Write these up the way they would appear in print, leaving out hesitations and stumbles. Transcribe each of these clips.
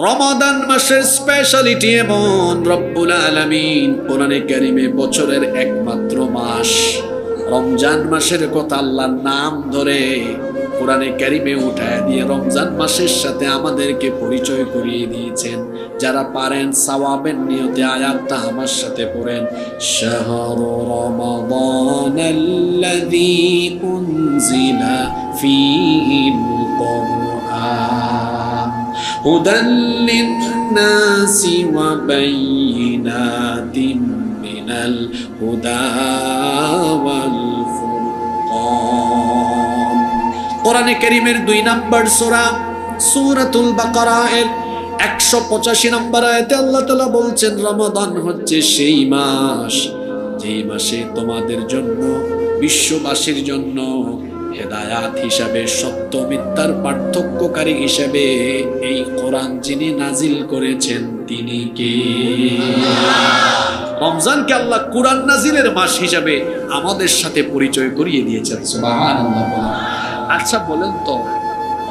রমাদান মাসের স্পেশালিটি এমন, রব্বুল আলামিন কোরআনে কারিমে বছরের একমাত্র মাস রমজান মাসের কথা আল্লাহর নাম ধরে কোরআনে কারিমে উঠায় দিয়ে রমজান মাসের সাথে আমাদেরকে পরিচয় করিয়ে দিয়েছেন। যারা পারেন সওয়াবের নিয়তে আয়াতটা আমার সাথে পড়েন। শাহরু রমাদানাল্লাযী উনজিলা ফীহিল কুরআন হুদাল লিন-নাসি ওয়া বাইয়িনাতিন মিনাল হুদা ওয়াল ফুরকান। কোরআনে কারীমের 2 নম্বর সূরা সূরাতুল বাকারা এর 185 নম্বর আয়াতে আল্লাহ তাআলা বলছেন, রমাদান হচ্ছে সেই মাস যেই মাসে তোমাদের জন্য, বিশ্ববাসীর জন্য হেদায়াত হিসাবে, সত্য মিথ্যার পার্থক্যকারী হিসাবে এই কোরআন যিনি নাজিল করেছেন তিনি কে? রমজানকে আল্লাহ কোরআন নাজিলের মাস হিসাবে আমাদের সাথে পরিচয় করিয়ে দিয়েছেন। সুবহানাল্লাহ। আচ্ছা বলেন তো,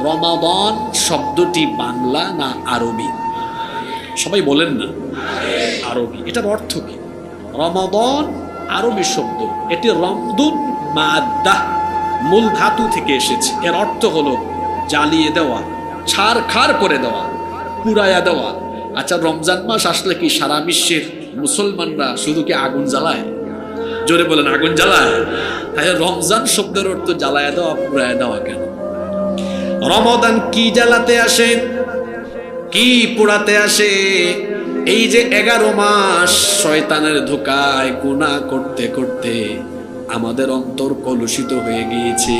রমাদান শব্দটি বাংলা না আরবি? সবাই বলেন না আরবি। এটার অর্থ কি? রমাদান আরবি শব্দ, এটি রমদুন মাদ্দা মূল ধাতু থেকে এসেছে। এর অর্থ হলো জ্বালিয়ে দেওয়া, ছারখার করে দেওয়া, পুড়াইয়া দেওয়া। আচ্ছা, রমজান মাস আসলে কি সারা বিশ্বের মুসলমানরা শুধু কি আগুন জ্বালায়? জোরে বলেন, আগুন জ্বালায়? তাই রমজান শব্দের অর্থ জ্বালায় দেওয়া, পুড়াইয়া দেওয়া কেন? রমাদান কি জ্বালাতে আসে, কি পোড়াতে আসে? এই যে 11 মাস শয়তানের ধোঁকায় গুনাহ করতে করতে আমাদের অন্তর কলুষিত হয়ে গিয়েছে।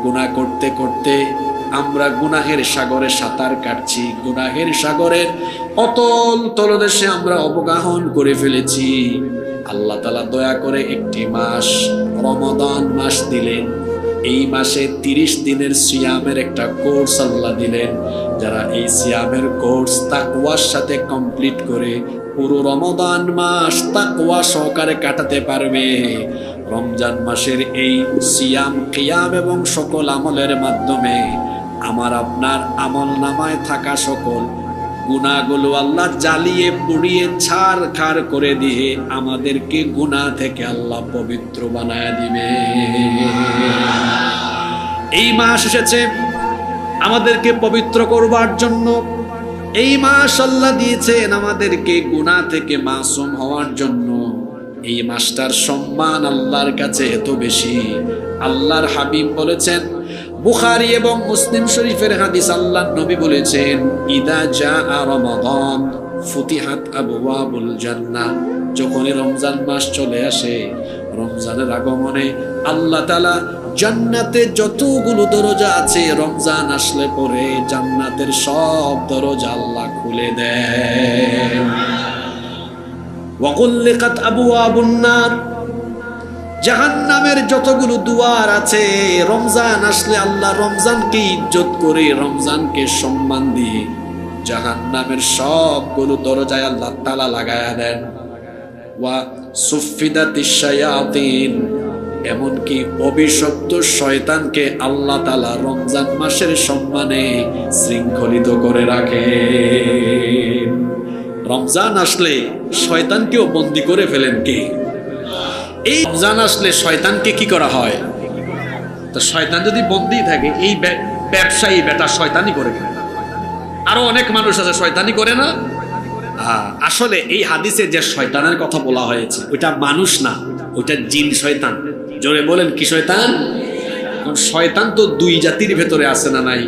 গুনাহ করতে করতে আমরা গুনাহের সাগরে সাঁতার কাটছি, গুনাহের সাগরের অতল তলদেশে আমরা অবগাহন করে ফেলেছি। আল্লাহ তাআলা দয়া করে একটি মাস রমাদান মাস দিলেন। এই মাসে 30 দিনের সিয়ামের একটা কোর্স আল্লাহ দিলেন। যারা এই সিয়ামের কোর্স তাকওয়ার সাথে কমপ্লিট করে পুরো রমাদান মাস তাকওয়া সহকারে কাটাতে পারবে, রমজান মাসের এই সিয়াম, কিয়াম এবং সকল আমলের মাধ্যমে আমার আপনার আমল নামায় থাকা সকল গুনাহগুলো আল্লাহ জ্বালিয়ে পুড়িয়ে ছারখার করে দিয়ে আমাদেরকে গুনাহ থেকে আল্লাহ পবিত্র বানায় দিবে। এই মাস এসেছে আমাদেরকে পবিত্র করবার জন্য। এই মাস আল্লাহ দিয়েছেন আমাদেরকে গুনাহ থেকে মাসুম হওয়ার জন্য। এই মাসটার সম্মান আল্লাহর কাছে এত বেশি। আল্লাহর হাবিব বলেছেন, বুখারী এবং মুসলিম শরীফের হাদিস, আল্লাহর নবী বলেছেন, ইদা জাআ রমাদান ফুতিহাত আবওয়াবুল জান্নাহ। যখন রমজান মাস চলে আসে, রমজানের আগমনে আল্লাহ তাআলা জান্নাতে যতগুলো দরজা আছে, রমজান আসলে পরে জান্নাতের সব দরজা আল্লাহ খুলে দেন। ওয়াগুল্লিকাত আবওয়াবুন নার, জাহান্নামের যতগুলো দুয়ার আছে, রমজান আসলে আল্লাহ রমজানকে ইজ্জত করে, রমজানকে সম্মান দিয়ে জাহান্নামের সবগুলো দরজায় আল্লাহ তাআলা লাগায়া দেন। ওয়া সুফিদাতিশ শায়াতিন, এমনকি অভিশপ্ত শয়তানকে আল্লাহ তাআলা রমজান মাসের সম্মানে শৃঙ্খলিত করে রাখে। রমজান আসলে শয়তানকেও বন্দী করে ফেলেন কে? এই রমজান আসলে শয়তানকে কি করা হয়? তো শয়তান যদি বন্দী থাকে, এই ব্যবসায়ী বেটা শয়তানি করে ফেলে। আরো অনেক মানুষ আছে শয়তানি করে না। আসলে এই হাদিসে যে শয়তানের কথা বলা হয়েছে ওইটা মানুষ না, ওইটা জিন শয়তান। জোরে বলেন, কি শয়তান? শয়তান তো 2 জাতির ভেতরে আছে না নাই?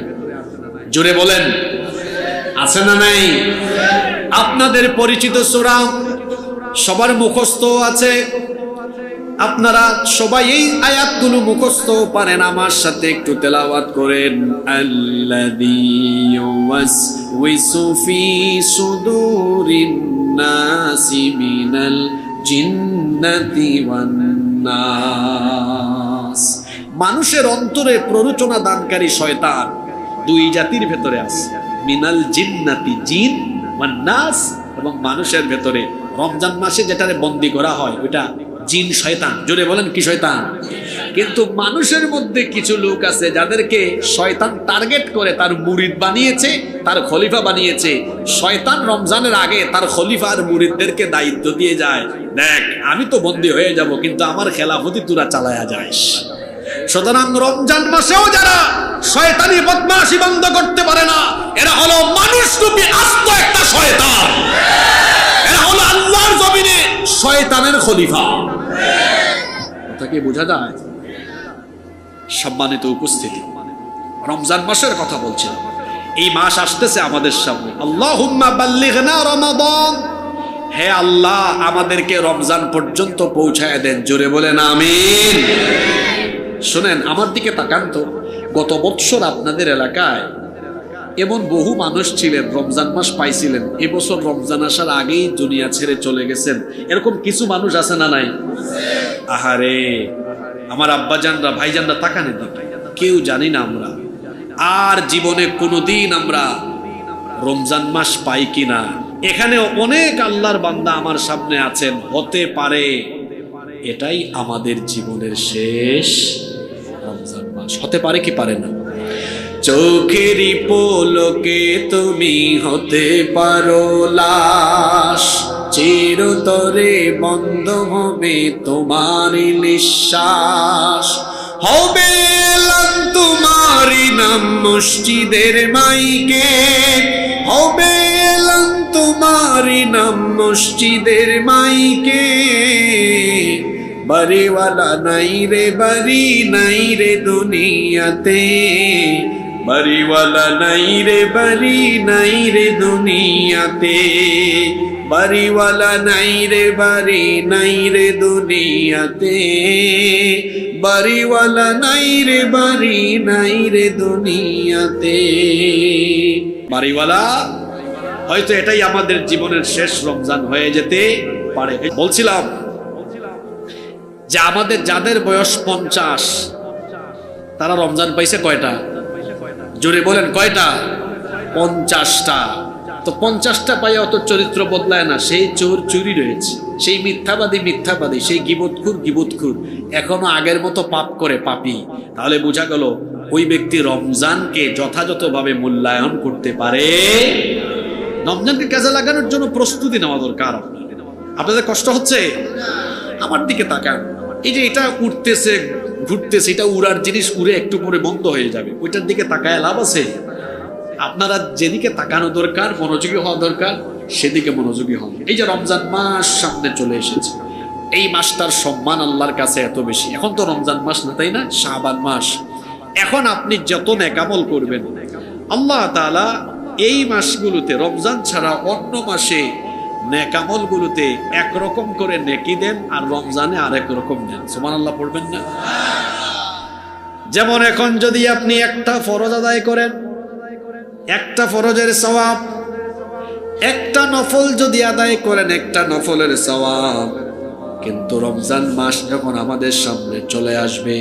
জোরে বলেন, আছে না নাই? আপনাদের পরিচিত সূরা সবার মুখস্থ আছে, আপনারা সবাই এই আয়াতগুলো মুখস্থ পারেন। আমার সাথে একটু তেলাওয়াত করেন। আল্লাযী ইউওয়াসওয়িসু ফি সুদুরিন নাসি মিনাল জিন্নাতি ওয়ান নাস। মানুষের অন্তরে প্ররোচনা দানকারী শয়তান 2 জাতির ভেতরে আছে, মিনাল জিন্নাতি, জিন, ওয়ান নাস, এবং মানুষের ভেতরে। রমজান মাসে যেটারে বন্দী করা হয় ওইটা জিন শয়তান। জোরে বলেন, কি শয়তান? কিন্তু মানুষের মধ্যে কিছু লোক আছে যাদেরকে শয়তান টার্গেট করে তার মুরিদ বানিয়েছে, তার খলিফা বানিয়েছে। শয়তান রমজানের আগে তার খলিফা আর মুরিদদেরকে দায়িত্ব দিয়ে যায়, দেখ আমি তো বন্দী হয়ে যাব, কিন্তু আমার খেলাফতি তোরা চালায়া যাস। সুতরাং রমজান মাসেও যারা শয়তানি বদমাশি বন্ধ করতে পারে না, এরা হলো মানুষরূপী আস্ত একটা শয়তান। এরা হলো আল্লাহর জমিনে শয়তানের খলিফা। কথা কি বোঝা যায়? সম্মানিত উপস্থিতি, রমজান মাসের কথা বলছিলাম। এই মাস আসতেছে আমাদের সামনে। আল্লাহুম্মা বাল্লিগনা রমাদান, হে আল্লাহ আমাদেরকে রমজান পর্যন্ত পৌঁছায় দেন। জোরে বলেন আমিন। শুনেন, আমার দিকে তাকান তো। গত বছর আপনাদের এলাকায় এমন বহু মানুষ ছিলেন রমজান মাস পাইছিলেন, এবছর রমজান আসার আগেই দুনিয়া ছেড়ে চলে গেছেন। এরকম কিছু মানুষ আছে না নাই? আহারে আমার আব্বাজানরা, ভাইজানরা, তাকান এদিকে। কেউ জানি না আমরা আর জীবনে কোনোদিন আমরা রমজান মাস পাই কিনা। এখানে অনেক আল্লাহর বান্দা আমার সামনে আছেন, হতে পারে এটাই আমাদের জীবনের শেষ রমজান মাস। হতে পারে কি পারে না? চোখেরই পলকে তুমি হতে পারো লাশ, চিরতরে বন্ধ হবে তোমার নিঃশ্বাস। হবে এলান তোমারই নাম মসজিদের মাইকে, হবে এলান তোমারই নাম মসজিদের মাইকে। বাড়িওয়ালা নাই রে, বাড়ি নাই রে দুনিয়াতে, বাড়িওয়ালা নাই রে, বাড়ি নাই রে দুনিয়াতে, বাড়িওয়ালা নাই রে, বাড়ি নাই রে দুনিয়াতে, বাড়িওয়ালা নাই রে, বাড়ি নাই রে দুনিয়াতে। বাড়িওয়ালা হয়তো এটাই আমাদের জীবনের শেষ রমজান হয়ে যেতে পারে। বলছিলাম যে আমাদের যাদের বয়স 50, তারা রমজান পাইছে কয়টা? জোরে বলেন কয়টা? 50টা। তো 50টা পাইয়া অত চরিত্র বদলায় না। সেই চোর চুরি রয়েছে, সেই মিথ্যাবাদী মিথ্যাবাদী, সেই গিবতখুর গিবতখুর, এখনো আগের মতো পাপ করে পাপী। তাহলে বোঝা গেল ওই ব্যক্তি রমজানকে যথাযথভাবে মূল্যায়ন করতে পারে। রমজানকে কাজে লাগানোর জন্য প্রস্তুতি নেওয়া দরকার। আপনাদের কষ্ট হচ্ছে? আমার দিকে তাকান। এই যে এটা উঠতেছে ঘুরতেছে, এটা উড়ার জিনিস, উড়ে একটু পরে বন্ধ হয়ে যাবে। ওইটার দিকে তাকায় লাভ আছে? আপনারা যেদিকে তাকানো দরকার, মনোযোগী হওয়া দরকার, সেদিকে মনোযোগী হন। এই যে রমজান মাস সামনে চলে এসেছে, এই মাসটার সম্মান আল্লাহর কাছে এত বেশি। এখন তো রমজান মাস না, তাই না? শাবান মাস। এখন আপনি যত নেকামল করবেন, আল্লাহ তাআলা এই মাসগুলোতে, রমজান ছাড়া অন্য মাসে নেকামল গুলোতে একরকম করে নেকি দেন, আর রমজানে আরেক রকম দেন। সুবহানাল্লাহ পড়বেন না? যেমন এখন যদি আপনি একটা ফরজ আদায় করেন, একটা ফরজের সওয়াব, একটা নফল যদি আদায় করেন, একটা নফলের সওয়াব। কিন্তু রমজান মাস যখন আমাদের সামনে চলে আসবে,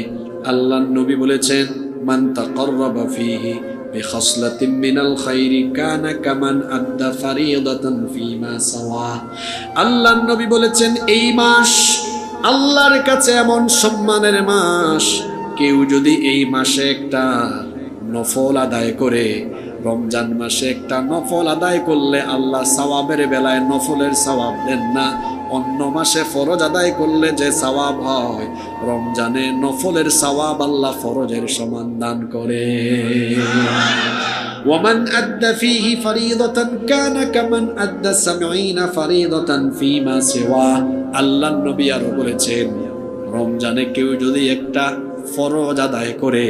আল্লাহর নবী বলেছেন, মান তাকাররাবা ফীহি বিখাসলাতিন মিনাল খাইরি কানা কামান আদ্দা ফারিদাতান ফীমা সাওয়া। আল্লাহর নবী বলেছেন, এই মাস আল্লাহর কাছে এমন সম্মানের মাস, কেউ যদি এই মাসে একটা নফল আদায় করে, রমজান মাসে একটা নফল আদায় করলে আল্লাহ সওয়াবের বেলায় নফলের সওয়াব দেন না। অন্য মাসে ফরজ আদায় করলে যে সওয়াব হয়, রমজানে নফলের সওয়াব আল্লাহ ফরজের সমান দান করে। ওয়ামান আদ্দা ফীহি ফারিদাতান কানা কামান আদ্দা 70 ফারিদাতান ফীমা সিওয়া। আল্লাহর নবী আরো বলেছেন, রমজানে কেউ যদি একটা ফরজ আদায় করে,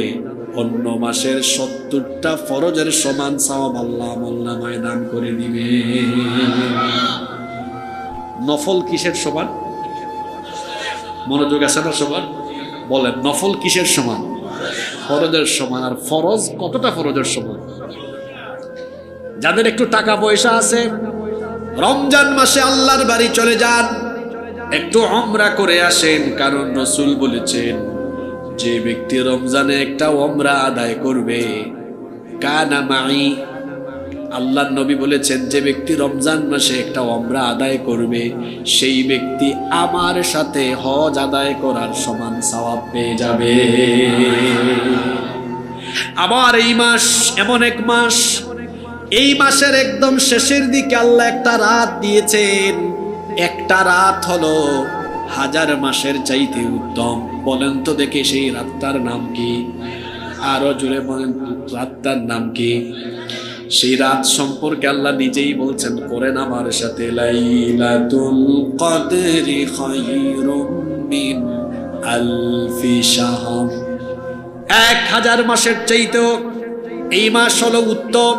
অন্য মাসের 70টা ফরজের সমান সওয়াব আল্লাহ আমলনামায় দান করে দিবে। নফল কিসের সমান? মনোযোগ আছে না সবার? বলেন, নফল কিসের সমান? ফরজের সমান। আর ফরজ কতটা ফরজের সমান? যাদের একটু টাকা পয়সা আছে, রমজান মাসে আল্লাহর বাড়ি চলে যান, একটু উমরা করে আসেন। কারণ রাসূল বলেছেন, যে ব্যক্তি রমজানে একটা উমরা আদায় করবে, কানা মাই, আল্লাহর নবী বলেছেন, যে ব্যক্তি রমজান মাসে একটা ওমরা আদায় করবে, সেই ব্যক্তি আমার সাথে হজ আদায় করার সমান সওয়াব পেয়ে যাবে। আবার এই মাস এমন এক মাস, এই মাসের একদম শেষের দিকে আল্লাহ একটা রাত দিয়েছেন। একটা রাত হলো 1000 মাসের চাইতে উত্তম। বলেন তো দেখে সেই রাতটার নাম কি? আরো জোরে বলেন, রাতটার নাম কি? সেই রাত সম্পর্কে আল্লাহ নিজেই বলছেন, করেন আমার সাথে, লাইলাতুল কদরি খায়রুম মিন আলফি শাহর। 1000 মাসের চাইতেও এই মাস হলো উত্তম।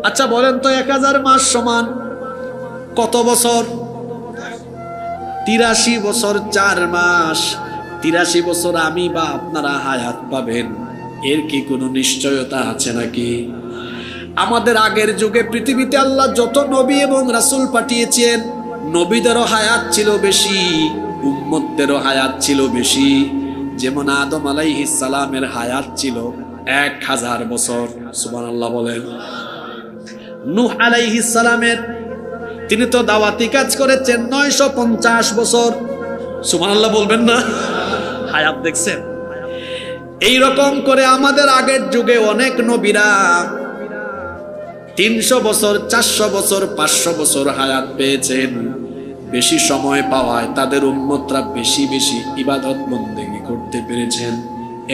আচ্ছা বলেন তো 1000 মাস সমান কত বছর? 83 বছর 4 মাস। 83 বছর আমি বা আপনারা হায়াত পাবেন, এর কি কোনো নিশ্চয়তা আছে নাকি? আমাদের আগের যুগে পৃথিবীতে আল্লাহ যত নবী এবং রাসূল পাঠিয়েছেন, নবীদেরও হায়াত ছিল বেশি, উম্মতদেরও হায়াত ছিল বেশি। যেমন আদম আলাইহিস সালামের হায়াত ছিল 1000 বছর। সুবহানাল্লাহ বলেন। নূহ আলাইহিস সালামের, তিনি তো দাওয়াতি কাজ করেছেন 950 বছর। সুবহানাল্লাহ বলবেন না? হায়াত দেখছেন? এই রকম করে আমাদের আগের যুগে অনেক নবীরা 300 বছর, 400 বছর, 500 বছর হায়াত পেয়েছেন। বেশি সময় পাওয়ায় তাদের উম্মতরা বেশি বেশি ইবাদত বন্দেগী করতে পেরেছেন।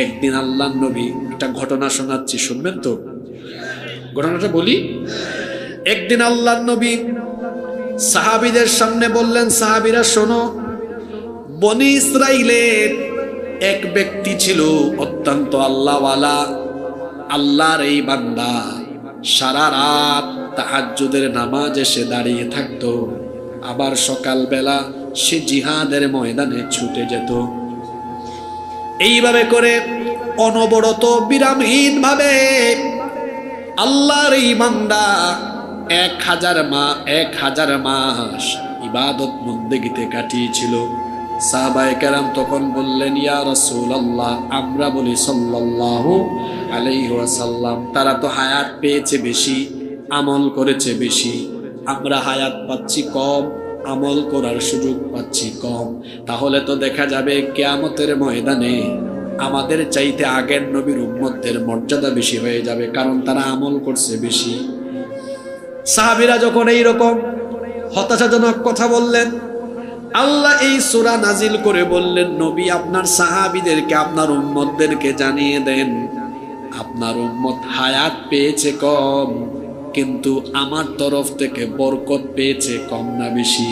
একদিন আল্লাহর নবী, একটা ঘটনা শোনাচ্ছি, শুনবেন তো? ঘটনাটা বলি। একদিন আল্লাহর নবী সাহাবীদের সামনে বললেন, সাহাবীরা শোনো, বনি ইসরাইলের এক ব্যক্তি ছিল অত্যন্ত আল্লাহওয়ালা, আল্লাহর এই বান্দা। সারা রাত তাহাজ্জুদের নামাজে সে দাঁড়িয়ে থাকতো, আবার সকালবেলা সে জিহাদের ময়দানে ছুটে যেত। এইভাবে করে অনবরত বিরামহীন ভাবে আল্লাহর এই বান্দা 1000 মাস ইবাদত বন্দেগীতে কাটিয়েছিল। সাহাবায়ে কেরাম তখন বললেন, ইয়া রাসূলুল্লাহ, আমরা বলি সাল্লাল্লাহু আলাইহি ওয়াসাল্লাম, তারা তো হায়াত পেয়েছে বেশি, আমল করেছে বেশি, আমরা হায়াত পাচ্ছি কম, আমল করার সুযোগ পাচ্ছি কম। তাহলে তো দেখা যাবে কিয়ামতের ময়দানে আমাদের চাইতে আগের নবীর উম্মতদের মর্যাদা বেশি হয়ে যাবে, কারণ তারা আমল করছে বেশি। সাহাবীরা যখন এই রকম হতাশাজনক কথা বললেন, আল্লাহ এই সূরা নাজিল করে বললেন, নবী আপনার সাহাবীদেরকে, আপনার উম্মতদেরকে জানিয়ে দেন, আপনার উম্মত হায়াত পেয়েছে কম, কিন্তু আমার তরফ থেকে বরকত পেয়েছে কম না বেশি?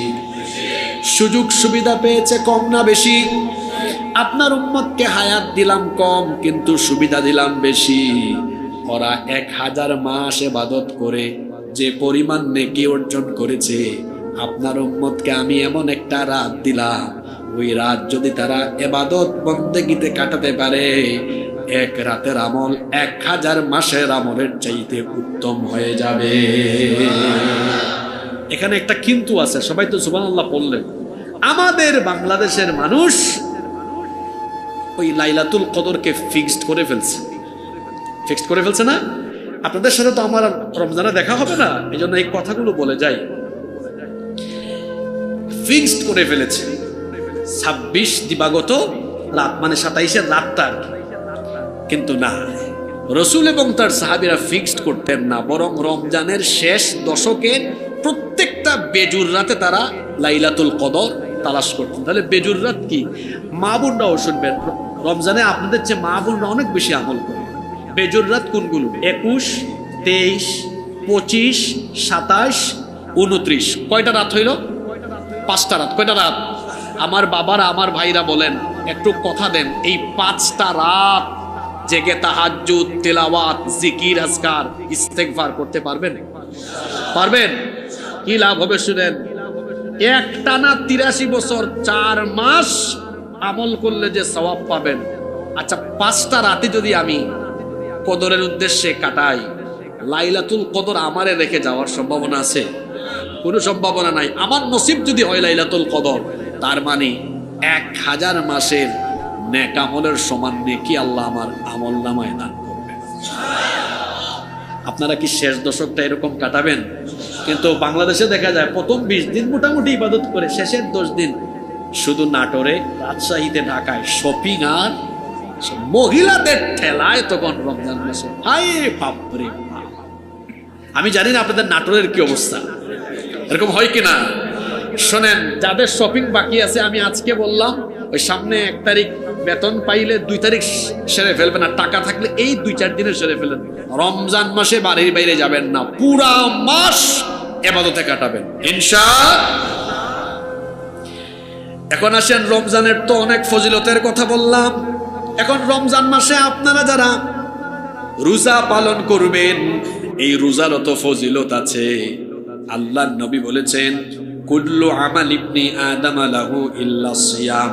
সুযোগ সুবিধা পেয়েছে কম না বেশি? আপনার উম্মতকে হায়াত দিলাম কম, কিন্তু সুবিধা দিলাম বেশি। ওরা 1000 মাস ইবাদত করে যে পরিমাণ নেকি অর্জন করেছে, আপনার উম্মতকে আমি এমন একটা রাত দিলাম, ওই রাত যদি তারা ইবাদত বন্দেগীতে কাটাতে পারে, এক রাতের আমল 1000 মাসের আমলের চাইতে উত্তম হয়ে যাবে। এখানে একটা কিন্তু আছে, সবাই তো সুবহানাল্লাহ বললেন। আমাদের বাংলাদেশের মানুষ ওই লাইলাতুল কদরকে ফিক্সড করে ফেলছে না? আপনাদের সাথে তো আমার রমজানে দেখা হবে না, এই জন্য এই কথাগুলো বলে যাই। ফিক্সড করে ফেলেছে 26 দিবাগত রাত, মানে 27-এর রাতটা আর কি। কিন্তু না, রসুল এবং তার সাহাবীরা ফিক্সড করতেন না, বরং রমজানের শেষ দশকের প্রত্যেকটা বেজুর রাতে তারা লাইলাতুল কদর তালাশ করতেন। তাহলে বেজুর রাত কি? মা বোনরাও শুনবেন, রমজানে আপনাদের চেয়ে মা বোনরা অনেক বেশি আমল করে। বেজুর রাত কোনগুলো? 21, 23, 25, 27, 29। কয়টা রাত হইল? 5টা রাত। কয়টা রাত? আমার বাবারা, আমার ভাইরা বলেন, একটু কথা দেন, এই 5টা রাত জেগে তাহাজ্জুদ, তেলাওয়াত, জিকির, আজকার, ইস্তেগফার করতে পারবেন? পারবেন? কি লাভ হবে শুনেন। একটানা 83 বছর 4 মাস আমল করলে যে সওয়াব পাবেন, আচ্ছা 5টা রাতে যদি আমি কদরের উদ্দেশ্যে কাটাই, লাইলাতুল কদর আমারে রেখে যাওয়ার সম্ভাবনা আছে? কোনো সম্ভাবনা নাই। আমার নসিব যদি হয় লাইলাতুল কদর, তার মানে 1000 মাসের নেক আমলের সমান নেকি আল্লাহ আমার আমল নামায় দান করবে। আপনারা কি শেষ দশকটা এরকম কাটাবেন? কিন্তু বাংলাদেশে দেখা যায় প্রথম 20 দিন মোটামুটি ইবাদত করে, শেষের 10 দিন শুধু নাটোরে, রাজশাহীতে, ঢাকায় শপিং আর মহিলাদের ঠেলায় তখন রমজান মাসে। হায় বাপরে বাপ। আমি জানি না আপনাদের নাটোরের কি অবস্থা, এরকম হয় কিনা। শোনেন, যাদের শপিং বাকি আছে আমি আজকে বললাম, ওই সামনে 1 তারিখ বেতন পাইলে 2 তারিখ সেরে ফেলবেন, আর টাকা থাকলে এই 2-4 দিনে সেরে ফেলেন। রমজান মাসে বাড়ির বাইরে যাবেন না, পুরা মাস ইবাদতে কাটাবেন ইনশাআল্লাহ। এখন আসেন, রমজানের তো অনেক ফজিলতের কথা বললাম। এখন রমজান মাসে আপনারা যারা রোজা পালন করবেন, এই রোজারও তো ফজিলত আছে। আল্লাহর নবী বলেছেন, কুল্লু আমাল ইবনি আদম লাহু ইল্লা সিয়াম।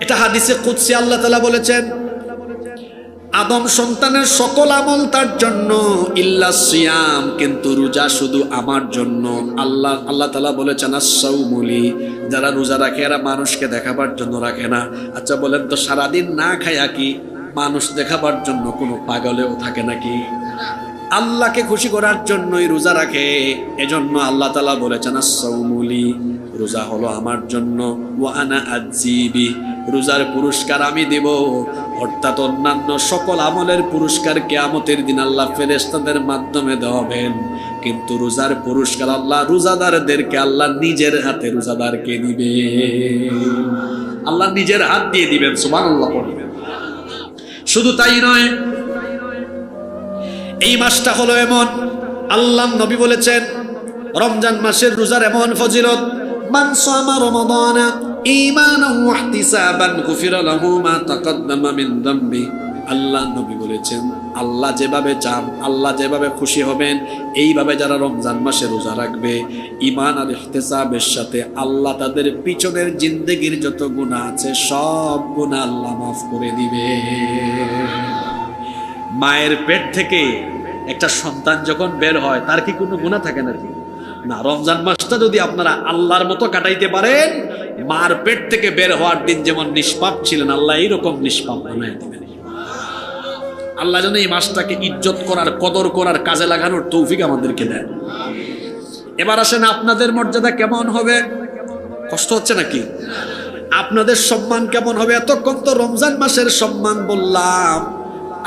এটা হাদিসে কুদসি আল্লাহ তাআলা বলেছেন, আদম সন্তানের সকল আমল তার জন্য, ইল্লা সিয়াম, কিন্তু রোজা শুধু আমার জন্য। আল্লাহ তাআলা বলেছেন, আস-সাওমু লি। যারা রোজা রাখে এরা মানুষকে দেখাবার জন্য রাখে না। আচ্ছা বলেন তো, সারাদিন না খায়া কি মানুষ দেখাবার জন্য কোনো পাগলেও থাকে নাকি? আল্লাহকে খুশি করার জন্যই রোজা রাখে। এজন্য আল্লাহ তাআলা বলেছেন, আস-সাওমু লি, রোজা হলো আমার জন্য, ওয়া আনা আযীবি, রোজার পুরস্কার আমি দেব। অর্থাৎ অন্যান্য সকল আমলের পুরস্কার কিয়ামতের দিন আল্লাহ ফেরেশতাদের মাধ্যমে দেবেন, কিন্তু রোজার পুরস্কার আল্লাহ রোজাদারদেরকে আল্লাহ নিজের হাতে রোজাদারকে দিবে। আল্লাহ নিজের হাত দিয়ে দিবেন, সুবহানাল্লাহ পড়বেন। শুধু তাই নয়, এই মাসটা হলো এমন, আল্লাহ নবী বলেছেন রমজান মাসের রোজার এমন ফজিলত, মান সামা রমাদানা ঈমানান ওয়া ইহতিসাবান গুফিরা লাহু মা তাকাদ্দামা মিন যামবি। আল্লাহ নবী বলেছেন, আল্লাহ যেভাবে চান, আল্লাহ যেভাবে খুশি হবেন, এইভাবে যারা রমজান মাসে রোজা রাখবে ঈমান আর ইহতিসাবের সাথে, আল্লাহ তাদের পিছনের জিন্দেগির যত গুনাহ আছে সব গুনাহ আল্লাহ মাফ করে দিবে। মায়ের পেট থেকে একটা সন্তান যখন বের হয়, তার কি কোনো গুনাহ থাকে নাকি? না। রমজান মাসটা যদি আপনারা আল্লাহর মতো কাটাইতে পারেন, মার পেট থেকে বের হওয়ার দিন যেমন নিষ্পাপ ছিলেন, আল্লাহ এইরকম নিষ্পাপ বানায় দিবেন। আল্লাহ যেন এই মাসটাকে ইজ্জত করার, কদর করার, কাজে লাগানোর তৌফিক আমাদেরকে দেন। এবার আসেন, আপনাদের মর্যাদা কেমন হবে? কষ্ট হচ্ছে নাকি? আপনাদের সম্মান কেমন হবে? এতক্ষণ তো রমজান মাসের সম্মান বললাম,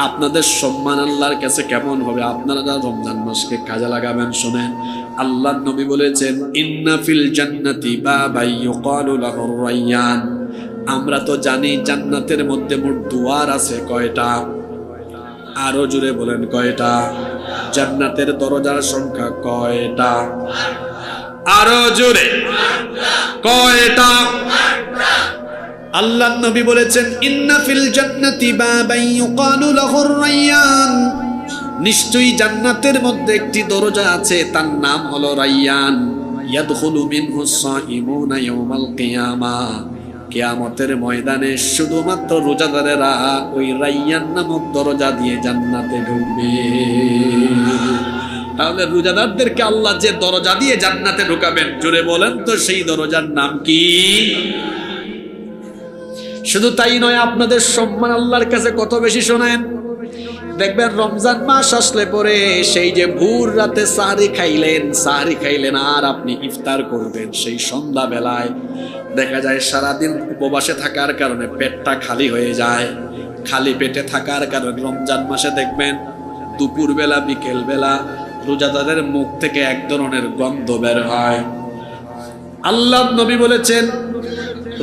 আপনাদের সম্মান আল্লাহর কাছে কেমন হবে? আপনারা যারা রমজান মাসকে কাজে লাগাবেন, শুনেন, আল্লাহর নবী বলেছেন, ইন্না ফিল জান্নাতি বাবাই ইউকালু লাহুর রায়্যান। আমরা তো জানি জান্নাতের মধ্যে মোট দুয়ার আছে কয়টা? আরো জোরে বলেন, কয়টা? জান্নাতের দরজার সংখ্যা কয়টা? আরো জোরে, কয়টা? আল্লাহ নবী বলেছেন, ইন্না ফিল জান্নাতি বাবাই ইউকালু লাহুর রায়্যান। নিশ্চয়ই জান্নাতের মধ্যে একটি দরজা আছে, তার নাম হলো রায়্যান। ইয়াদখুলু মিনহুস সাইমুনা ইয়াওমাল কিয়ামাহ। কিয়ামতের ময়দানে শুধুমাত্র রোজাদারেরা ওই রায়্যান নামক দরজা দিয়ে জান্নাতে ঢুকবে। তাহলে রোজাদারদেরকে আল্লাহ যে দরজা দিয়ে জান্নাতে ঢুকাবেন, জোরে বলেন তো সেই দরজার নাম কি? শুধু তাই নয়, আপনাদের সম্মান আল্লাহর কাছে কত বেশি শোনেন। দেখবেন রমজান মাস আসলে পরে সেই যে ভোর রাতে সাহরি খাইলেন আর আপনি ইফতার করবেন, সেই সন্ধ্যা বেলায় দেখা যায় সারাদিন উপবাসে থাকার কারণে পেটটা খালি হয়ে যায়। খালি পেটে থাকার কারণে রমজান মাসে দেখবেন দুপুর বেলা, বিকেল বেলা রোজাদারের মুখ থেকে এক ধরনের গন্ধ বের হয়। আল্লাহ নবী বলেছেন,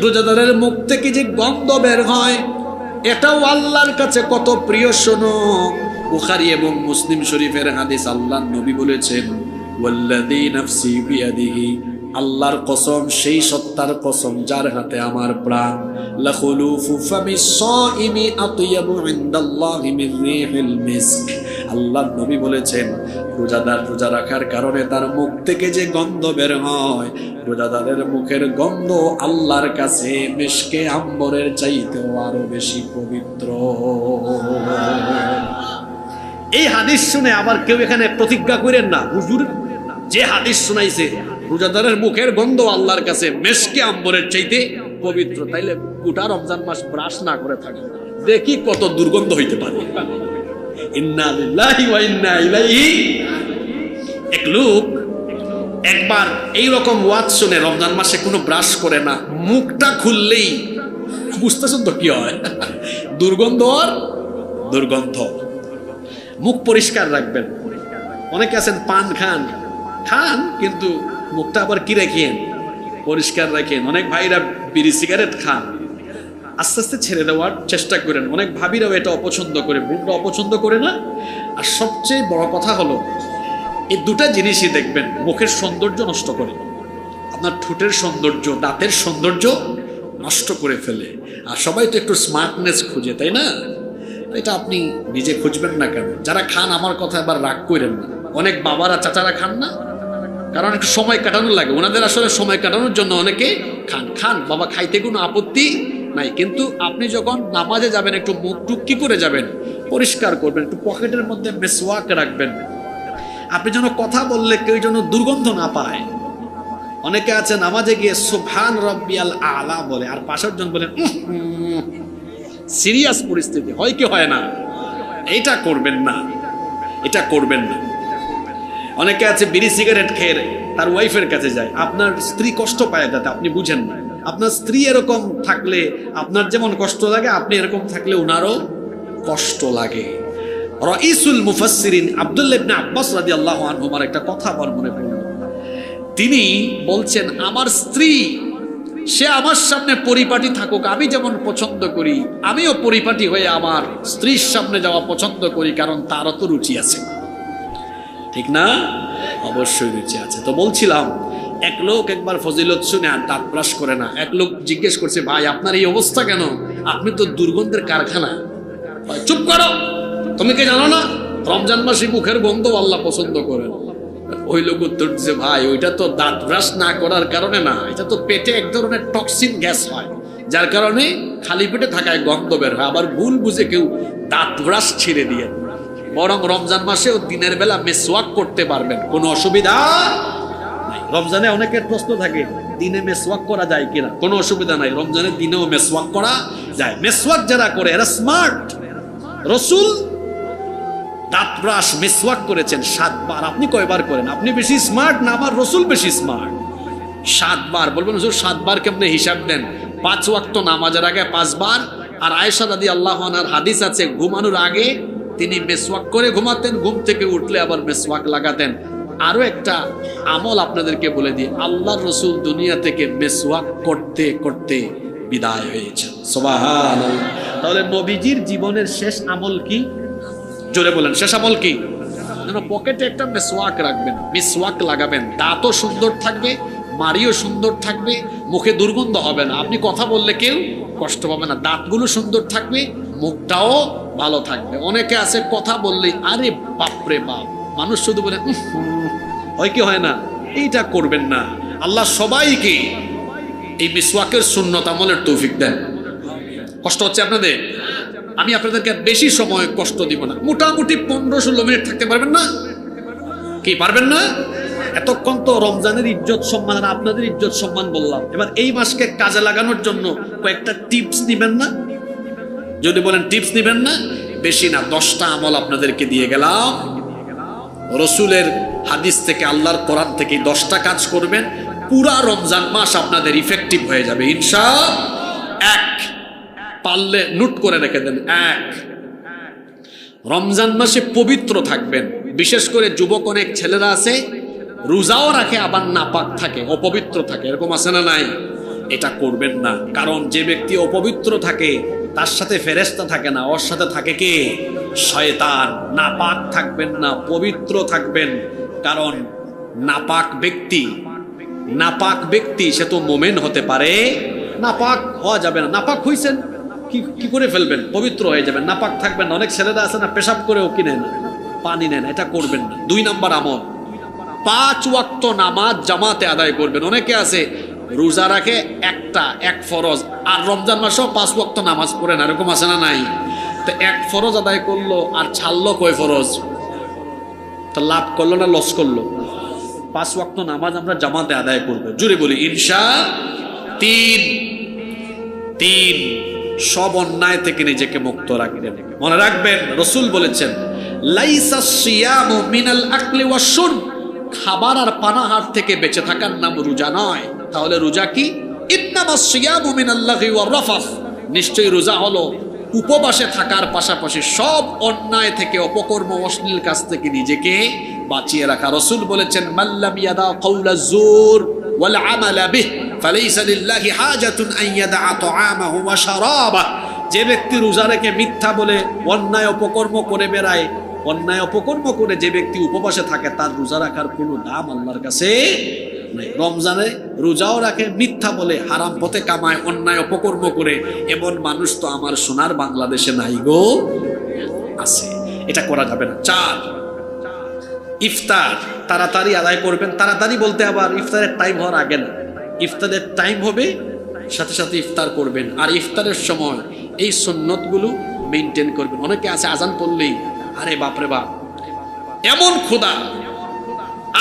রোজাদারের মুখ থেকে যে গন্ধ বের হয়, এটাও আল্লাহর কাছে কত প্রিয়। শোনো, বুখারী এবং মুসলিম শরীফের হাদিস, আল্লাহর নবী বলেছেন, ওয়াল্লাযী নাফসি বিয়াদিহি, আল্লাহর কসম, সেই সত্তার কসম যার হাতে আমার প্রাণ, লাখুলুফু ফামিস সাইমি আতয়াবু ইনদাল্লাহি মির রিহিল মিস্ক। আল্লাহর নবী বলেছেন, রোজাদার রোজা রাখার কারণে তার মুখ থেকে যে গন্ধ বের হয়, রোজাদারের মুখের গন্ধ আল্লাহর কাছে মিশকে আম্বরের চাইতেও আরো বেশি পবিত্র। এই হাদিস শুনে আবার কেউ এখানে প্রতিজ্ঞা করেন না, হুজুর যে হাদিস শুনাইছে রোজাদারের মুখের গন্ধ আল্লাহর কাছে মিশকে আম্বরের চাইতে পবিত্র, তাইলে গোটা রমজান মাস ব্রাশ না করে থাকে, দেখি কত দুর্গন্ধ হইতে পারে। ইন্না লিল্লাহি ওয়া ইন্না ইলাইহি। এক লোক একবার এইরকম ওয়াজ শুনে, রমজান মাসে কোনো ব্রাশ করে না, মুখটা খুললেই বুঝতেছেন তো কি হয়, দুর্গন্ধ আর দুর্গন্ধ। মুখ পরিষ্কার রাখবেন। অনেকে আছেন পান খান খান কিন্তু মুখটা আবার কি রাখেন, পরিষ্কার রাখেন। অনেক ভাইরা বিড়ি সিগারেট খান, আস্তে আস্তে ছেড়ে দেওয়ার চেষ্টা করেন। অনেক ভাবিরাও এটা অপছন্দ করে, বোনরা অপছন্দ করে না। আর সবচেয়ে বড় কথা হলো এই দুটা জিনিসই দেখবেন মুখের সৌন্দর্য নষ্ট করে, আপনার ঠোঁটের সৌন্দর্য, দাঁতের সৌন্দর্য নষ্ট করে ফেলে। আর সবাই তো একটু স্মার্টনেস খুঁজে, তাই না? এটা আপনি নিজে খুঁজবেন না কেন? যারা খান আমার কথা এবার রাগ করেন না। অনেক বাবারা চাচারা খান না, কারণ একটু সময় কাটানো লাগে ওনাদের। আসলে সময় কাটানোর জন্য অনেকে খান। খান বাবা, খাইতে কোনো আপত্তি নাই, কিন্তু আপনি যখন নামাজে যাবেন একটু মুখ টুক কি করে যাবেন, পরিষ্কার করবেন, একটু পকেটের মধ্যে মেসওয়াক রাখবেন। আপনি যেন কথা বললে কেউ যেন দুর্গন্ধ না পায়। অনেকে আছে নামাজে গিয়ে সুবহান রাব্বিয়াল আলা বলে, আর পাশের জন বলে সিরিয়াস পরিস্থিতি হয় কি হয় না? এটা করবেন না, এটা করবেন না। অনেকে আছে বিড়ি সিগারেট খেয়ে তার ওয়াইফের কাছে যায়, আপনার স্ত্রী কষ্ট পায় যাতে আপনি বুঝেন না। আপনার স্ত্রী এরকম থাকলে আপনার যেমন কষ্ট লাগে, আপনি এরকম থাকলে ওনারও কষ্ট লাগে। রাইসুল মুফাসসিরিন আব্দুল্লাহ ইবনে আব্বাস রাদিয়াল্লাহু আনহুমার একটা কথা আমার মনে পড়ল। তিনি বলছেন, আমার স্ত্রী সে আমার সামনে পরিপাটি থাকুক, আমি যেমন পছন্দ করি, আমিও পরিপাটি হয়ে আমার স্ত্রীর সামনে যাওয়া পছন্দ করি, কারণ তারও তো রুচি আছে, ঠিক না? অবশ্যই রুচি আছে। তো বলছিলাম, এক লোক একবার ফজিলত শুনে আর দাঁত ব্রাশ করে না। এক লোক জিজ্ঞেস করছে, ভাই আপনার এই অবস্থা কেন? আপনি তো দুর্গন্ধের কারখানা। চুপ করো, তুমি কি জানো না রমজান মাসে মুখের গন্ধ আল্লাহ পছন্দ করেন? ওই লোক উত্তর দিচ্ছে, ভাই ওইটা তো দাঁত ব্রাশ না করার কারণে না, এটা তো পেটে এক ধরনের টক্সিন গ্যাস হয়, যার কারণে খালি পেটে থাকায় গন্ধ বের হয়। আবার ভুল বুঝে কেউ দাঁত ব্রাশ ছেড়ে দিয়ে, বরং রমজান মাসেও দিনের বেলা মেসওয়াক করতে পারবেন, কোনো অসুবিধা নাই। রমজানে অনেকের প্রশ্ন থাকে দিনে মেসওয়াক করা যায় কিনা, কোনো অসুবিধা নাই, রমজানের দিনেও মেসওয়াক করা যায়। মেসওয়াক যারা করে এরা স্মার্ট। রাসূল দাঁত ব্রাশ মেসওয়াক করেছেন 7 বার, আপনি কয়বার করেন? আপনি বেশি স্মার্ট না আমার রাসূল বেশি স্মার্ট? 7 বার। বলবেন হুজুর 7 বার কেমনে হিসাব দেন? 5 ওয়াক্ত নামাজের আগে 5 বার। আর আয়েশা রাদিয়াল্লাহু আনহার হাদিস আছে, ঘুমানোর আগে তিনি মেসওয়াক করে ঘুমাতেন, ঘুম থেকে উঠলে আবার মেসওয়াক লাগাতেন। আরো একটা আমল আপনাদেরকে বলে দিই, আল্লাহর রাসূল দুনিয়া থেকে মেসওয়াক করতে করতে বিদায় হয়েছেন। সুবহানাল্লাহ। তাহলে নবীজির জীবনের শেষ আমল কি? জোরে বলেন, শেষ আমল কি? যেন পকেটে একটা মেসওয়াক রাখবেন, মেসওয়াক লাগাবেন, দাঁতও সুন্দর থাকবে, মাড়িও সুন্দর থাকবে, মুখে দুর্গন্ধ হবে না, আপনি কথা বললে কেউ কষ্ট পাবে না, দাঁতগুলো সুন্দর থাকবে, মুখটাও ভালো থাকবে। অনেকে আছে কথা বললেই আরে বাপরে বাপ, মানুষ শুধু বলে হয় কি হয় না? এইটা করবেন না। আল্লাহ সবাইকে এই মিসওয়াকের সুন্নত আমলের তৌফিক দেন। কষ্ট হচ্ছে আপনাদের? আমি আপনাদেরকে বেশি সময় কষ্ট দিব না, মোটামুটি 15-16 মিনিট থাকতে পারবেন না? কি পারবেন না? এতক্ষণ তো রমজানের ইজ্জত সম্মান আর আপনাদের ইজ্জত সম্মান বললাম, এবার এই মাসকে কাজে লাগানোর জন্য কয়েকটা টিপস নিবেন না? যদি বলেন টিপস নিবেন না, বেশি না, 10টা আমল আপনাদেরকে দিয়ে গেলাম রসুলের হাদিস থেকে, আল্লাহর কোরআন থেকে। 10টা কাজ করবেন, পুরা রমজান মাস আপনাদের ইফেক্টিভ হয়ে যাবে ইনশাআল্লাহ। 1, পারলে নোট করে রেখে দেন, 1, রমজান মাসে পবিত্র থাকবেন। বিশেষ করে যুবক অনেক ছেলেরা আছে রোজাও রাখে আবার নাপাক থাকে, অপবিত্র থাকে, এরকম আছে না নাই? এটা করবেন না, কারণ যে ব্যক্তি অপবিত্র থাকে তার সাথে ফেরেশতা থাকে না, ওর সাথে থাকে কে? শয়তান। নাপাক থাকবেন না, পবিত্র থাকবেন, কারণ নাপাক ব্যক্তি সে তো মোমেন হতে পারে, নাপাক হওয়া যাবে না। নাপাক হইছেন কি করে ফেলবেন? পবিত্র হয়ে যাবেন, নাপাক থাকবেন না। অনেক ছেলেরা আছে না পেশাব করেও কিনে না, পানি নেন, এটা করবেন না। 2 নম্বর আমল, 5 ওয়াক্ত নামাজ জামাতে আদায় করবেন। অনেকে আছে রোজা রাখে এক ফরজ, আর রমজান মাসেও 5 ওয়াক্ত নামাজ পড়ে না, এরকম আছে না নাই? তো 1 ফরজ আদায় করলো আর ছাড়লো কয় ফরজ? তো লাভ করলো না লস করলো? 5 ওয়াক্ত নামাজ আমরা জামাতে আদায় করবো, জুড়ে বলি ইনশাআল্লাহ। 3, সব অন্যায় থেকে নিজেকে মুক্ত রাখবেন। মনে রাখবেন রাসূল বলেছেন, লাইসা সিয়ামু মিনাল আকলি ওয়াশ শুরব, খাবার আর পানাহার থেকে বেঁচে থাকার নাম রোজা নয়। তাহলে রোজা কি? ইন্নামাস সিয়ামু মিনাল লাগহি ওয়ার রাফাস, নিশ্চয়ই রোজা হলো উপবাসে থাকার পাশাপাশি সব অন্যায় থেকে, অপকর্ম, অশ্লীল কাজ থেকে নিজেকে বাঁচিয়ে রাখা। রাসূল বলেছেন, মাল্লাম ইয়াদা কাওলাজ জুর ওয়াল আমালা বিহি ফালাইসা লিল্লাহি হাজাতুন আন ইয়াদা তাআমাহু ওয়া শারাবাহু, যে ব্যক্তি রোজা রেখে মিথ্যা বলে অন্যায় অপকর্ম করে বেড়ায়, অন্যায় অপকর্ম করে যে ব্যক্তি উপবাসে থাকে, তার রোজা রাখার কোনো দাম আল্লাহর কাছে নেই। রমজানে রোজাও রাখে, মিথ্যা বলে, হারাম পথে কামায়, অন্যায় অপকর্ম করে, এমন মানুষ তো আমার সোনার বাংলাদেশে নাই গো, আছে। এটা করা যাবে না। 4, ইফতার তাড়াতাড়ি আদায় করবেন। তাড়াতাড়ি বলতে আবার ইফতারের টাইম হওয়ার আগে না, ইফতারের টাইম হবে সাথে সাথে ইফতার করবেন। আর ইফতারের সময় এই সুন্নতগুলো মেনটেন করবেন। অনেকে আছে আজান পড়লেই, আরে বাপরে বাপ, এমন ক্ষুধা,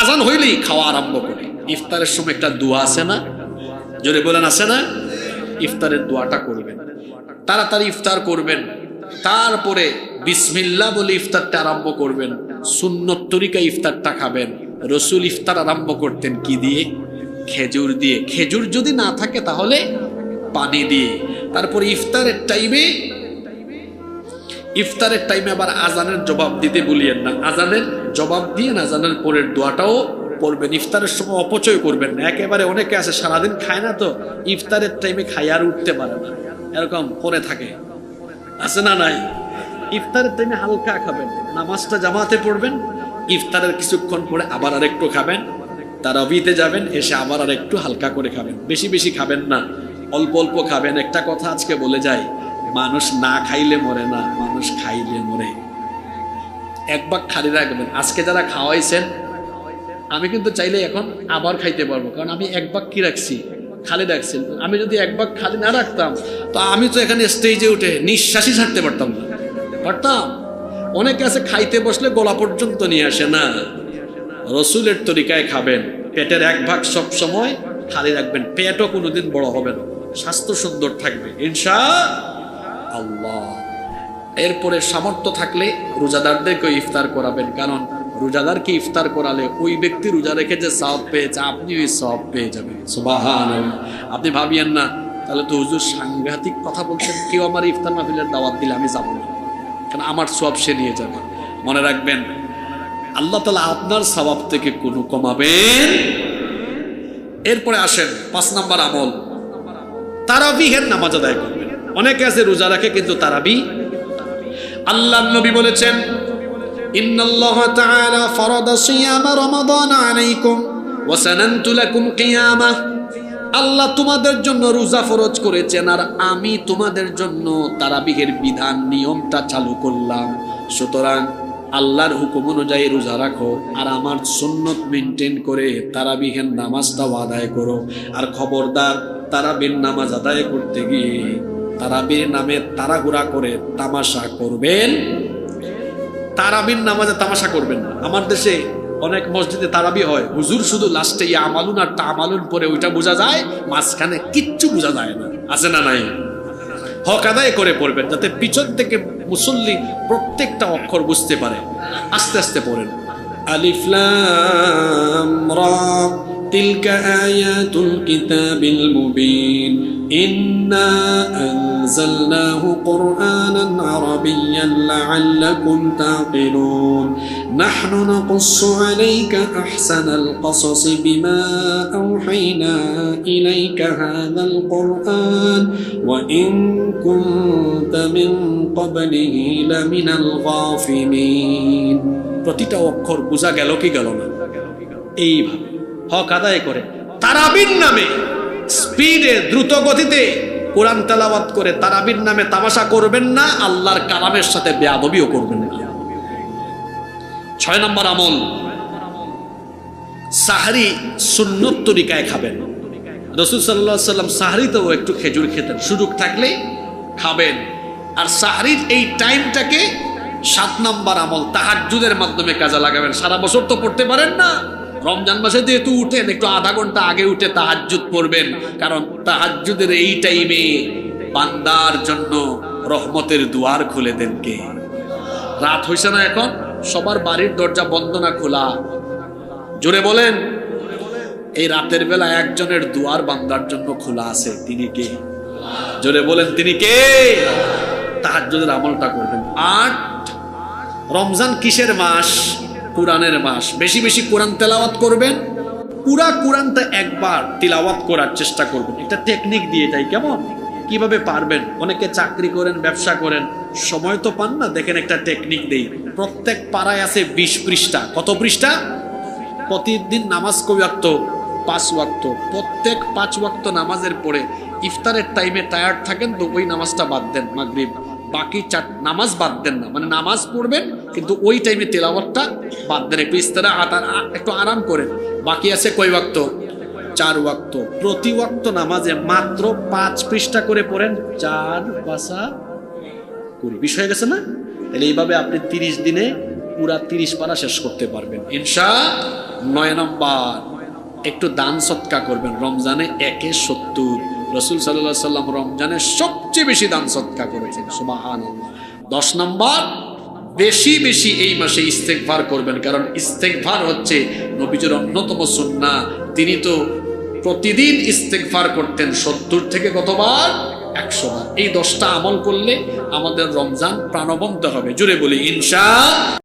আজান হইলেই খাওয়া আরম্ভ করে। ইফতারের সময় একটা দোয়া আছে না, জোরে বলেন, আছে না? ইফতারের দোয়াটা করবেন, তাড়াতাড়ি ইফতার করবেন, তারপরে বিসমিল্লাহ বলে ইফতারটা আরম্ভ করবেন। সুন্নত তরিকা ইফতারটা খাবেন। রাসূল ইফতার আরম্ভ করতেন কি দিয়ে? খেজুর দিয়ে। খেজুর যদি না থাকে তাহলে পানি দিয়ে। তারপরে ইফতারের টাইমে আবার আজানের জবাব দিতে ভুলিয়েন না, আজানের জবাব দিয়ে আজানের পরের দোয়াটাও পড়বেন। ইফতারের সময় অপচয় করবেন না। একেবারে অনেকে আছে সারাদিন খায় না, তো ইফতারের টাইমে খায় আর উঠতে পারে না, এরকম পরে থাকে, আছে না নাই? ইফতারের টাইমে হালকা খাবেন, নামাজটা জামাতে পড়বেন, ইফতারের কিছুক্ষণ পরে আবার আরেকটু খাবেন, তারাবিতে যাবেন, এসে আবার আর একটু হালকা করে খাবেন। বেশি বেশি খাবেন না, অল্প অল্প খাবেন। একটা কথা আজকে বলে যাই, মানুষ না খাইলে মরে না, মানুষ খাইলে মরে। এক ভাগ খালি রাখবেন। আজকে যারা খাওয়াইছেন, আমি কিন্তু চাইলে এখন আবার খাইতে পারবো, কারণ আমি এক ভাগ কি রাখছি, খালি রাখছি। আমি যদি এক ভাগ খালি না রাখতাম, তো আমি তো এখানে স্টেজে উঠে নিঃশ্বাসই ছাড়তে পারতাম না, পারতাম? অনেকে আছে খাইতে বসলে গলা পর্যন্ত নিয়ে আসে না। রাসূলের তরিকায় খাবেন, পেটের এক ভাগ সব সময় খালি রাখবেন, পেটও কোনোদিন বড় হবে না, স্বাস্থ্য সুন্দর থাকবে ইনশাআল্লাহ। এরপরে সামর্থ্য থাকলে রোজাদারদেরকে ইফতার করাবেন, কারণ রোজাদারকে ইফতার করালে ওই ব্যক্তি রোজা রেখে যে সওয়াব পেয়েছে, আপনি ওই সওয়াব পেয়ে যাবেন। সুবহানাল্লাহ। আপনি ভাবিয়েন না তাহলে তো হুজুর সাংঘাতিক কথা বলছেন, কেউ আমার ইফতার মাহফিলের দাওয়াত দিলে আমি যাব না, কারণ আমার সওয়াব সে নিয়ে যাবে। মনে রাখবেন, আল্লাহ তাআলা আপনার সওয়াব থেকে কোনো কমাবেন। এরপরে আসেন 5 নম্বর আমল, তারাবিহের নামাজ আদায় করবেন। অনেকে আছে রোজা রাখে কিন্তু তারাবি, আল্লাহর নবী বলেছেন, ইন্নাল্লাহা তাআলা ফারাদা সিয়ামা রমাদান আলাইকুম ওয়া সানানতু লাকুম কিয়ামাহ, আল্লাহ তোমাদের জন্য রোজা ফরজ করেছেন, আর আমি তোমাদের জন্য তারাবিহের বিধান, নিয়মটা চালু করলাম। সুতরাং আল্লাহর হুকুম অনুযায়ী রোজা রাখো, আর আমার সুন্নত মেনটেন করে তারাবিহের নামাজটাও আদায় করো। আর খবরদার, তারাবির নামাজ আদায় করতে গিয়ে তারাবির নামে তাড়াহুড়া করে তামাশা করবেন। তারাবির নামাজে তামাশা করবেন না। আমার দেশে অনেক মসজিদে তারাবি হয়, হুজুর শুধু লাস্টে ইয়া আমালুন আর তামালুন পরে ওইটা বোঝা যায়, মাঝখানে কিচ্ছু বোঝা যায় না, আছে না নাই? হক আদায় করে পড়বেন, যাতে পিছন থেকে মুসল্লি প্রত্যেকটা অক্ষর বুঝতে পারে। আস্তে আস্তে পড়েন। আলিফ লাম রা তিলকা আয়াতুল কিতাবিল মুবিন ইন্না আনজালনাহু কুরআনান আরাবিয়্যান লাআল্লাকুম তাকিলুন নাহনু নাকুসসু আলাইকা আহসানাল কসসি বিমা আওহাইনা ইলাইকা হাযাল কুরআন ওয়া ইন কুনতা মিন ক্বাবলিহি লামিনাল গাফিলিন। প্রতিটা অক্ষর বোঝা গেল কি গেল না? এইভাবে হক আদায় করে তারাবির নামে স্পিডে, দ্রুত গতিতে কোরআন তেলাওয়াত করে তারাবির নামে তামাশা করবেন না, আল্লাহর কালামের সাথে বেয়াদবিও করবেন না। 6 নম্বর আমল, সাহরি সুন্নত তরিকায় খাবেন। রাসূল সাল্লাল্লাহু আলাইহি ওয়াসাল্লাম সাহরিতেও একটু খেজুর খেতেন, সুযোগ থাকলে খাবেন। আর সাহরির এই টাইমটাকে 7 নম্বর আমল, তাহাজ্জুদের মাধ্যমে কাজে লাগাবেন। সারা বছর তো পড়তে পারেন না, রমজান মাসে যেহেতু উঠেন, একটু আধা ঘন্টা আগে উঠে তাহাজ্জুদ পড়বেন, কারণ তাহাজ্জুদের এই টাইমে বান্দার জন্য রহমতের দুয়ার খুলে দেন কে? রাত হইছে না এখন? সবার বাড়ির দরজা বন্ধ না খোলা? জোরে বলেন। এই রাতের বেলা একজনের দুয়ার বান্দার জন্য খোলা আছে, তিনি কে? জোরে বলেন, তিনি কে? তাহাজ্জুদের আমলটা করবেন। ৮, রমজান কিসের মাস? কোরআনের মাস। বেশি বেশি কোরআন তেলাওয়াত করবেন। পুরা কোরআনটা একবার তিলাওয়াত করার চেষ্টা করবেন। একটা টেকনিক দিয়ে যাই, কেমন কিভাবে পারবেন? অনেকে চাকরি করেন, ব্যবসা করেন, সময় তো পান না। দেখেন একটা টেকনিক দেই। প্রত্যেক পাড়ায় আছে 20 পৃষ্ঠা। কত পৃষ্ঠা? প্রতিদিন নামাজ কয় ওয়াক্ত? 5 ওয়াক্ত। প্রত্যেক 5 ওয়াক্ত নামাজের পরে ইফতারের টাইমে টায়ার্ড থাকেন তো ওই নামাজটা বাদ দেন, মাগরিব। বাকি 4 নামাজ বাদ দেন না, মানে নামাজ পড়বেন কিন্তু ওই টাইমে তেলাওয়াতটা বাদ দেন, একটু ইস্তেরাহাত, একটু আরাম করেন। বাকি আছে কয় ওয়াক্ত? 4 ওয়াক্ত। প্রতি ওয়াক্ত নামাজে মাত্র 5 পৃষ্ঠা করে পড়েন। 4 5 20, 20 হয়ে গেছে না? তাহলে এইভাবে আপনি 30 দিনে পুরা 30 পারা শেষ করতে পারবেন ইনশাআল্লাহ। 9 নম্বর, একটু দান সৎকা করবেন। রমজানে 1/70। রাসূল সাল্লাল্লাহু আলাইহি সাল্লাম রমজানে সবচেয়ে বেশি দান সৎকা করেছেন, সুবহানাল্লাহ। 10 নম্বর, বেশি বেশি এই মাসে ইস্তেগফার করবেন, কারণ ইস্তেগফার হচ্ছে নবীজির অন্যতম সুন্নাহ। তিনি তো প্রতিদিন ইস্তেগফার করতেন 70 থেকে কতবার? 100 বার। এই 10টা আমল করলে আমাদের রমজান প্রাণবন্ত হবে। জুড়ে বলি ইনশাআল্লাহ।